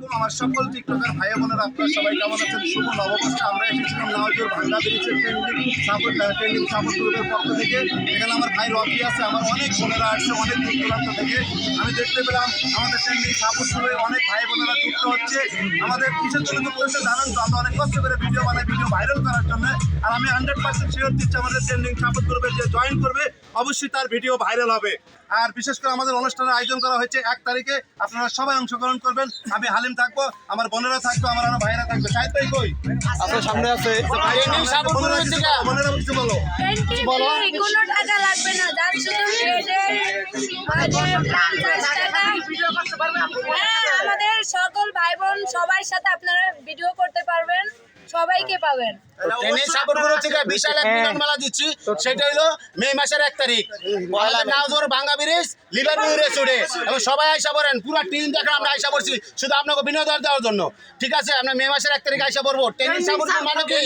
আলাইকুম আমার সকল টিকটকার ভাই বোনেরা, আপনারা সবাই কেমন আছেন? শুভ নববর্ষে আমরা এসেছিলাম নাওজোর ভাঙ্গা ব্রিজের ট্রেন্ডিং সাপোর্ট গ্রুপের পক্ষ থেকে। এখানে আমার ভাই রকি আছে, আমার অনেক বোনেরা আসছে অনেক দূর দূরান্ত থেকে। আমি দেখতে পেলাম আমাদের ট্রেন্ডিং সাপোর্ট গ্রুপে অনেক ভাই বোনেরা যুক্ত হচ্ছে। আমাদের কিসের জন্য যুক্ত হচ্ছে জানেন তো? আমরা অনেক কষ্ট করে ভিডিও বানাই, ভিডিও ভাইরাল করার জন্য। আর আমি 100% শিওর দিচ্ছি আমাদের ট্রেন্ডিং সাপোর্ট গ্রুপে যে জয়েন করবে অবশ্যই তার ভিডিও ভাইরাল হবে। আর বিশেষ করে আমাদের অনুষ্ঠানের আয়োজন করা হয়েছে 1 তারিখে, আপনারা সবাই অংশগ্রহণ করবেন। আমি হালিম থাকবো, আমার বোনেরা থাকবো, আমার আরো ভাইরা থাকবে। সাইদ ভাই কই আছে? সামনে আছে। বোনেরা কিছু বলো। কোনো টাকা লাগবে না, যার শুধু আমাদের সকল ভাই বোন সবার সাথে আপনারা ভিডিও করতে পারবেন, সবাইকে পাবেন। ট্রেনিং সাপোর্ট গ্রুপ থেকে বিশাল এক মিলন মেলা দিচ্ছি, সেটা হলো মে মাসের 1 তারিখ আমাদের নাওজোর ভাঙ্গা ব্রিজ লিভারপুল রেস্টুরে, এবং সবাই আইসা পড়েন। পুরো টিম দেখেন আমরা আইসা পড়ছি শুধু আপনাকে বিনোদন দেওয়ার জন্য। ঠিক আছে, আমরা মে মাসের 1 তারিখ আইসা পড়বো। ট্রেনিং সাপোর্ট মানে কি?